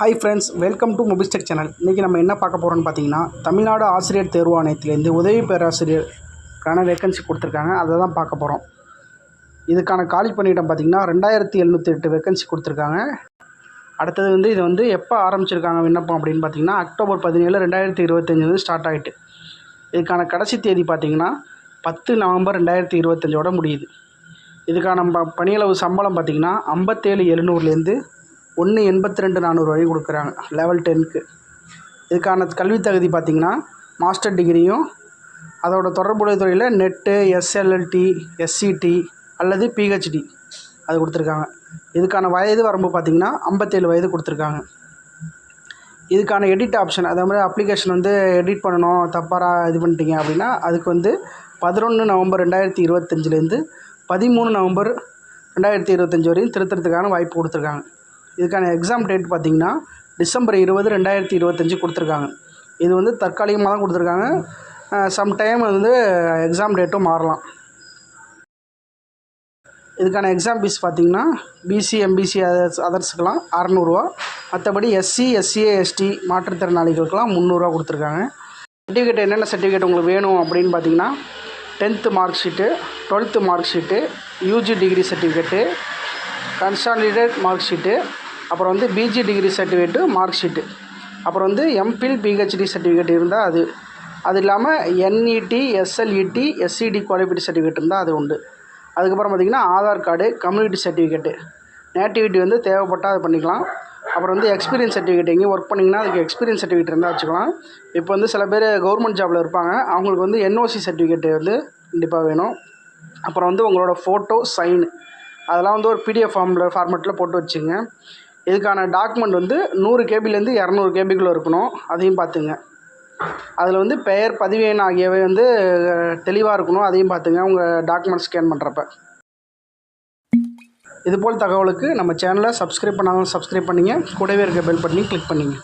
Hi friends, welcome to Mobistech channel. இன்றைக்கி நம்ம என்ன பார்க்க போகிறோம்னு பார்த்தீங்கன்னா, தமிழ்நாடு ஆசிரியர் தேர்வாணையத்திலேருந்து உதவி பேராசிரியருக்கான வேக்கன்சி கொடுத்துருக்காங்க. அதை தான் பார்க்க போகிறோம். இதுக்கான காலி பணியிடம் பார்த்திங்கன்னா 2708 வேக்கன்சி கொடுத்துருக்காங்க. அடுத்தது இது எப்போ ஆரம்பிச்சிருக்காங்க விண்ணப்பம் அப்படின்னு பார்த்தீங்கன்னா, அக்டோபர் 17, 2025 ஸ்டார்ட் ஆகிட்டு. இதுக்கான கடைசி தேதி பார்த்திங்கன்னா 10 நவம்பர் 2025 முடியுது. இதுக்கான பணியளவு சம்பளம் பார்த்திங்கன்னா 57,700லேருந்து 1,82,400 வரை கொடுக்குறாங்க லெவல் 10க்கு. இதுக்கான கல்வி தகுதி பார்த்திங்கன்னா மாஸ்டர் டிகிரியும் அதோட தொடர்புடைய துறையில் நெட்டு, எஸ்எல்எல்டி, எஸ்சிடி அல்லது பிஹெச்டி அது கொடுத்துருக்காங்க. இதுக்கான வயது வரம்பு பார்த்திங்கன்னா 57 வயது கொடுத்துருக்காங்க. இதுக்கான எடிட் ஆப்ஷன், அதே மாதிரி அப்ளிகேஷன் எடிட் பண்ணணும், தப்பாக இது பண்ணிட்டீங்க அப்படின்னா அதுக்கு 11 நவம்பர் 2025லேருந்து 13 நவம்பர் 2025 வரையும் திருத்துறதுக்கான வாய்ப்பு கொடுத்துருக்காங்க. இதுக்கான எக்ஸாம் டேட் பார்த்திங்கன்னா டிசம்பர் 20, 2025 கொடுத்துருக்காங்க. இது தற்காலிகமாக தான் கொடுத்துருக்காங்க. சம்டைம் எக்ஸாம் டேட்டும் மாறலாம். இதுக்கான எக்ஸாம் ஃபீஸ் பார்த்திங்கன்னா பிசி, எம்பிசி அதர்ஸுக்கெலாம் 600 ரூபா, மற்றபடி எஸ்சி, எஸ்சிஏ, எஸ்டி மாற்றுத்திறனாளிகளுக்கெல்லாம் 300 ரூபா கொடுத்துருக்காங்க. சர்டிஃபிகேட் என்னென்ன சர்டிஃபிகேட் உங்களுக்கு வேணும் அப்படின்னு பார்த்தீங்கன்னா 10th mark sheet, 12th mark sheet, UG degree certificate, consolidate mark sheet, அப்புறம் PG degree certificate mark sheet, அப்புறம் எம்பில் பிஹெச்டி சர்டிஃபிகேட் இருந்தால் அது இல்லாமல் NET, SLET, SCT qualified certificate இருந்தால் அது உண்டு. அதுக்கப்புறம் பார்த்திங்கன்னா Aadhaar card, community certificate, nativity தேவைப்பட்டால் அது பண்ணிக்கலாம். அப்புறம் எக்ஸ்பீரியன்ஸ் சர்டிஃபிகேட், எங்கேயும் ஒர்க் பண்ணிங்கன்னா அதுக்கு எக்ஸ்பீரியன்ஸ் சர்டிஃபிகேட் இருந்தால் வச்சுக்கலாம். இப்போ சில பேர் கவர்மெண்ட் ஜாபில் இருப்பாங்க, அவங்களுக்கு என்ஓசி சர்டிஃபிகேட்டு கண்டிப்பாக வேணும். அப்புறம் உங்களோட ஃபோட்டோ, சைனு அதெல்லாம் ஒரு பிடிஎஃப் ஃபார்மெட்டில் போட்டு வச்சுங்க. இதுக்கான டாக்குமெண்ட் 100 கேபிலேருந்து 200 கேபிக்குள்ளே இருக்கணும். அதையும் பார்த்துங்க. அதில் பெயர், பதிவு எண் ஆகியவை தெளிவாக இருக்கணும். அதையும் பார்த்துங்க உங்கள் டாக்குமெண்ட் ஸ்கேன் பண்ணுறப்ப. இதுபோல் தகவலுக்கு நம்ம சேனலை சப்ஸ்கிரைப் பண்ணாலும் சப்ஸ்கிரைப் பண்ணிங்க, கூடவே இருக்க பெல் பட்டனையும் கிளிக் பண்ணிங்க.